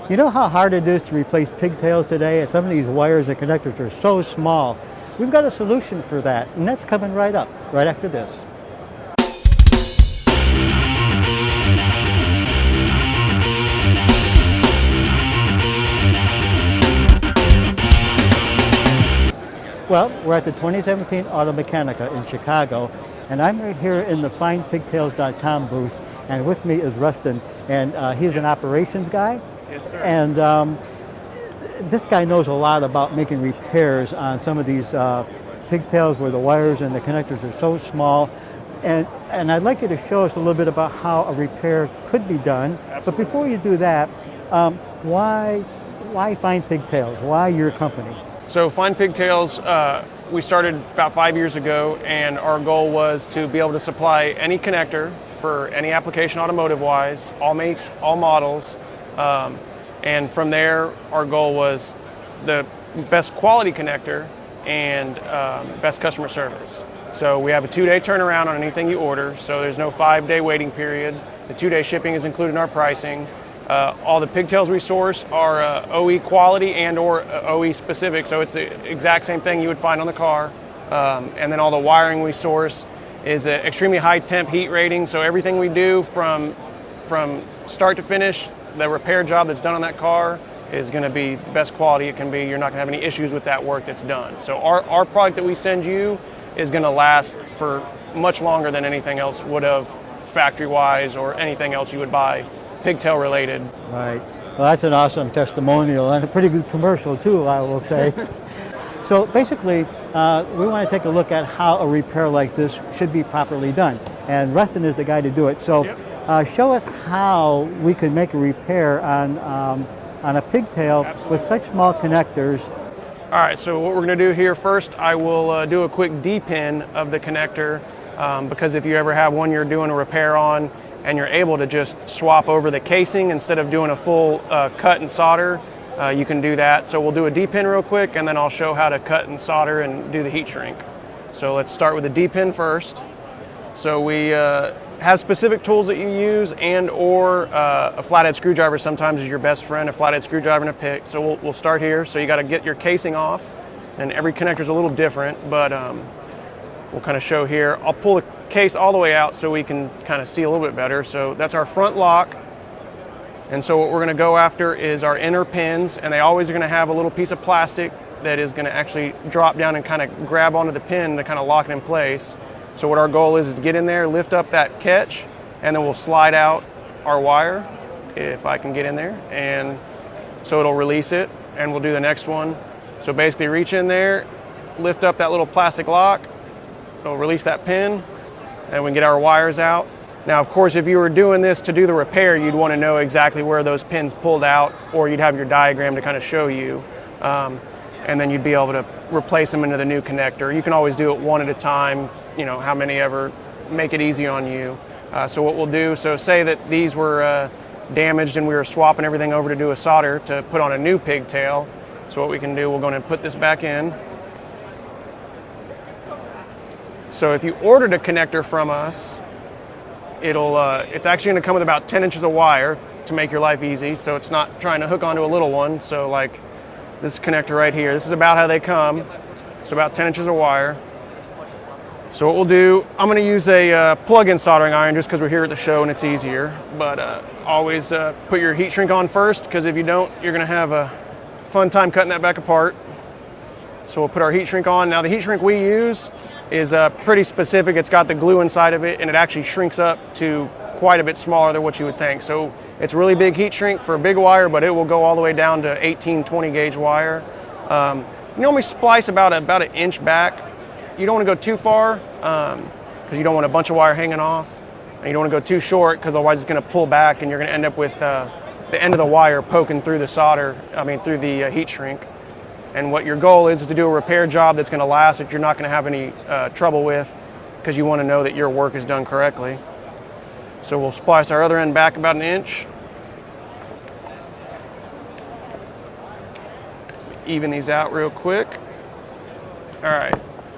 You know how hard it is to replace pigtails today? And some of these wires and connectors are so small. We've got a solution for that, and that's coming right up, right after this. Well, we're at the 2017 Auto Mechanica in Chicago, and I'm right here in the findpigtails.com booth, and with me is Rustin, and he's an operations guy. Yes, sir. And this guy knows a lot about making repairs on some of these pigtails where the wires and the connectors are so small. And I'd like you to show us a little bit about how a repair could be done. Absolutely. But before you do that, why Find Pigtails? Why your company? So Find Pigtails, we started about 5 years ago, and our goal was to be able to supply any connector for any application automotive-wise, all makes, all models. And from there, our goal was the best quality connector and best customer service. So we have a 2-day turnaround on anything you order, so there's no 5-day waiting period. The 2-day shipping is included in our pricing. All the pigtails we source are OE quality and or OE specific, so it's the exact same thing you would find on the car. And then all the wiring we source is an extremely high temp heat rating, so everything we do from start to finish, the repair job that's done on that car is going to be the best quality it can be. You're not going to have any issues with that work that's done. So our product that we send you is going to last for much longer than anything else would have factory-wise or anything else you would buy pigtail related. Right. Well, that's an awesome testimonial and a pretty good commercial too, I will say. So basically, we want to take a look at how a repair like this should be properly done. And Rustin is the guy to do it. So Yep. show us how we can make a repair on a pigtail with such small connectors. All right, so what we're going to do here first, I will do a quick D-pin of the connector because if you ever have one you're doing a repair on and you're able to just swap over the casing instead of doing a full cut and solder, you can do that. So we'll do a D-pin real quick, and then I'll show how to cut and solder and do the heat shrink. So let's start with the D-pin first. So we have specific tools that you use, and or a flathead screwdriver sometimes is your best friend, a flathead screwdriver and a pick. So we'll start here. So you got to get your casing off, and every connector is a little different, but we'll kind of show here. I'll pull the case all the way out so we can kind of see a little bit better. So that's our front lock. And so what we're going to go after is our inner pins, and they always are going to have a little piece of plastic that is going to actually drop down and kind of grab onto the pin to kind of lock it in place. So what our goal is to get in there, lift up that catch, and then we'll slide out our wire, if I can get in there, and so it'll release it, and we'll do the next one. So basically reach in there, lift up that little plastic lock, it'll release that pin, and we can get our wires out. Now, of course, if you were doing this to do the repair, you'd want to know exactly where those pins pulled out, or you'd have your diagram to kind of show you, and then you'd be able to replace them into the new connector. You can always do it one at a time, you know, how many ever, make it easy on you. So what we'll do, so say that these were damaged and we were swapping everything over to do a solder to put on a new pigtail. So what we can do, we'll go and put this back in. So if you ordered a connector from us, it's actually going to come with about 10 inches of wire to make your life easy. So it's not trying to hook onto a little one. So like this connector right here, this is about how they come. So about 10 inches of wire. So what we'll do, I'm going to use a plug-in soldering iron just because we're here at the show and it's easier. But always put your heat shrink on first, because if you don't, you're going to have a fun time cutting that back apart. So we'll put our heat shrink on. Now the heat shrink we use is pretty specific. It's got the glue inside of it, and it actually shrinks up to quite a bit smaller than what you would think. So it's a really big heat shrink for a big wire, but it will go all the way down to 18, 20 gauge wire. You normally splice about an inch back. You don't want to go too far because you don't want a bunch of wire hanging off, and you don't want to go too short because otherwise it's going to pull back and you're going to end up with the end of the wire poking through the through the heat shrink. And what your goal is to do a repair job that's going to last, that you're not going to have any trouble with, because you want to know that your work is done correctly. So we'll splice our other end back about an inch. Even these out real quick. All right.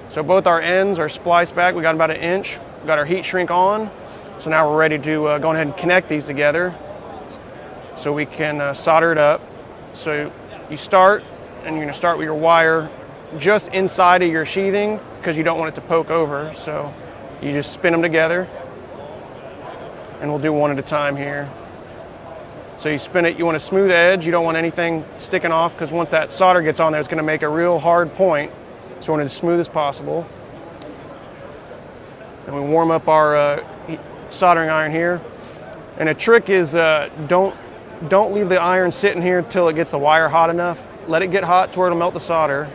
So both our ends are spliced back. We got about an inch. We got our heat shrink on. So now we're ready to go ahead and connect these together. so we can solder it up. So you start, and you're going to start with your wire just inside of your sheathing because you don't want it to poke over. So you just spin them together, and we'll do one at a time here. So you spin it, you want a smooth edge, you don't want anything sticking off because once that solder gets on there, it's going to make a real hard point. So we want it as smooth as possible. And we warm up our soldering iron here. And a trick is don't leave the iron sitting here until it gets the wire hot enough. Let it get hot to where it'll melt the solder.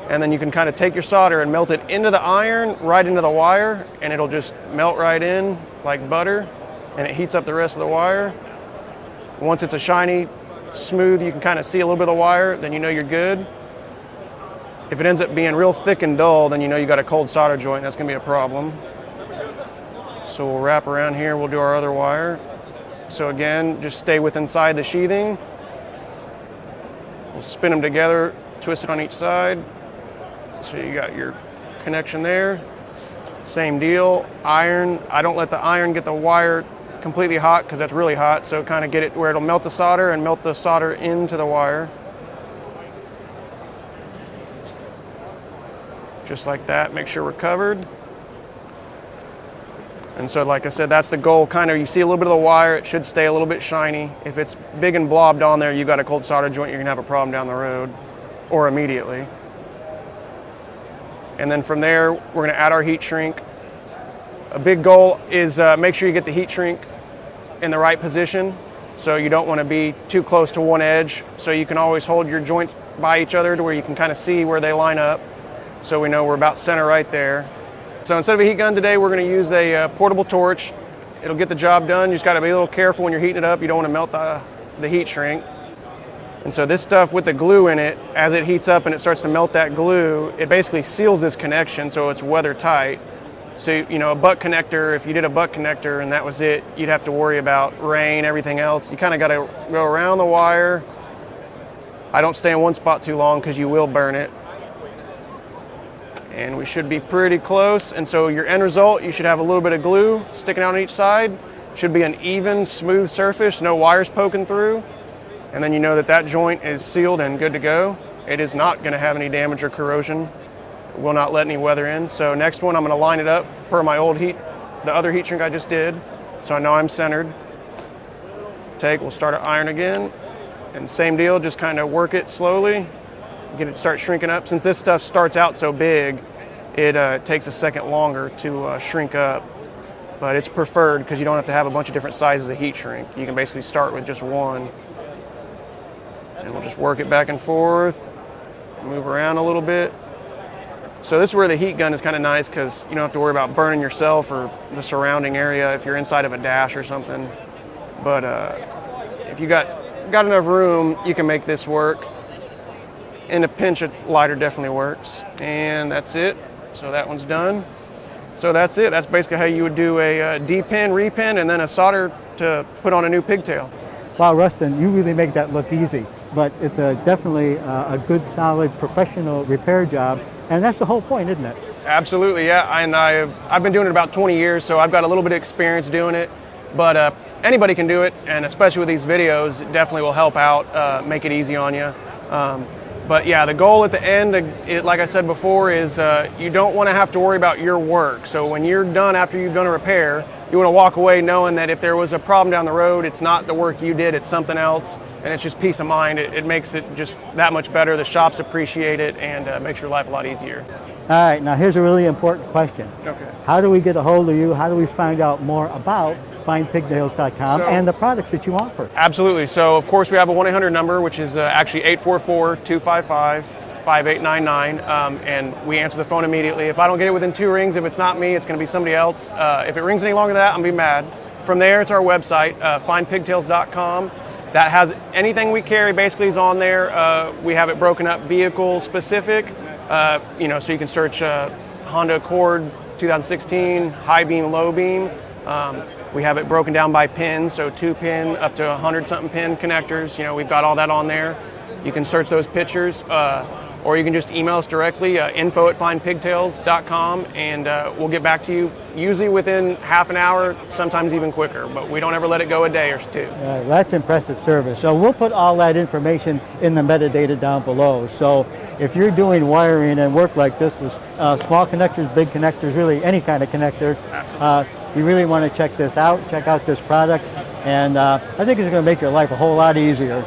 And then you can kind of take your solder and melt it into the iron, right into the wire, and it'll just melt right in like butter, and it heats up the rest of the wire. Once it's a shiny, smooth, you can kind of see a little bit of the wire, then you know you're good. If it ends up being real thick and dull, then you know you got a cold solder joint, that's gonna be a problem. So we'll wrap around here, we'll do our other wire. So again, just stay with inside the sheathing. We'll spin them together, twist it on each side. So you got your connection there. Same deal, iron. I don't let the iron get the wire completely hot because that's really hot, so kind of get it where it'll melt the solder and melt the solder into the wire. Just like that, make sure we're covered. And so like I said, that's the goal, kind of you see a little bit of the wire, it should stay a little bit shiny. If it's big and blobbed on there, you've got a cold solder joint, you're gonna have a problem down the road or immediately. And then from there, we're gonna add our heat shrink. A big goal is make sure you get the heat shrink in the right position. So you don't want to be too close to one edge. So you can always hold your joints by each other to where you can kind of see where they line up. So we know we're about center right there. So instead of a heat gun today, we're going to use a portable torch. It'll get the job done. You just got to be a little careful when you're heating it up. You don't want to melt the heat shrink. And so this stuff with the glue in it, as it heats up and it starts to melt that glue, it basically seals this connection so it's weather tight. So, you know, a butt connector, if you did a butt connector and that was it, you'd have to worry about rain, everything else. You kind of got to go around the wire. I don't stay in one spot too long because you will burn it. And we should be pretty close. And so your end result, you should have a little bit of glue sticking out on each side. Should be an even, smooth surface, no wires poking through. And then you know that that joint is sealed and good to go. It is not going to have any damage or corrosion. It will not let any weather in. So next one, I'm going to line it up per my old the other heat shrink I just did. So I know I'm centered. We'll start our iron again. And same deal, just kind of work it slowly, get it start shrinking up. Since this stuff starts out so big, it takes a second longer to shrink up. But it's preferred because you don't have to have a bunch of different sizes of heat shrink. You can basically start with just one. And we'll just work it back and forth, move around a little bit. So this is where the heat gun is kind of nice because you don't have to worry about burning yourself or the surrounding area if you're inside of a dash or something. But if you got enough room, you can make this work. In a pinch, a lighter definitely works. And that's it. So that one's done. So that's it. That's basically how you would do a D-pin, repin, and then a solder to put on a new pigtail. Wow, Rustin, you really make that look easy. But it's definitely a good, solid, professional repair job. And that's the whole point, isn't it? Absolutely, yeah. And I've been doing it about 20 years, so I've got a little bit of experience doing it. But anybody can do it, and especially with these videos, it definitely will help out, make it easy on you. But yeah, the goal at the end, like I said before, is you don't want to have to worry about your work. So when you're done after you've done a repair, you want to walk away knowing that if there was a problem down the road, it's not the work you did, it's something else, and it's just peace of mind. It makes it just that much better. The shops appreciate it, and makes your life a lot easier. All right, now here's a really important question. Okay. How do we get a hold of you? How do we find out more about findpigtails.com and the products that you offer? Absolutely. So, of course, we have a 1-800 number, which is actually 844-255-5899, and we answer the phone immediately. If I don't get it within 2 rings, if it's not me, it's going to be somebody else. If it rings any longer than that, I'm going to be mad. From there, it's our website, findpigtails.com. That has anything we carry basically is on there. We have it broken up vehicle specific, you know, so you can search Honda Accord 2016, high beam, low beam. We have it broken down by pin, so 2-pin up to 100-something pin connectors. You know, we've got all that on there. You can search those pictures. or you can just email us directly, info@findpigtails.com, and we'll get back to you usually within half an hour, sometimes even quicker, but we don't ever let it go a day or two. That's impressive service. So we'll put all that information in the metadata down below. So if you're doing wiring and work like this with small connectors, big connectors, really any kind of connector, you really want to check this out, check out this product, and I think it's going to make your life a whole lot easier.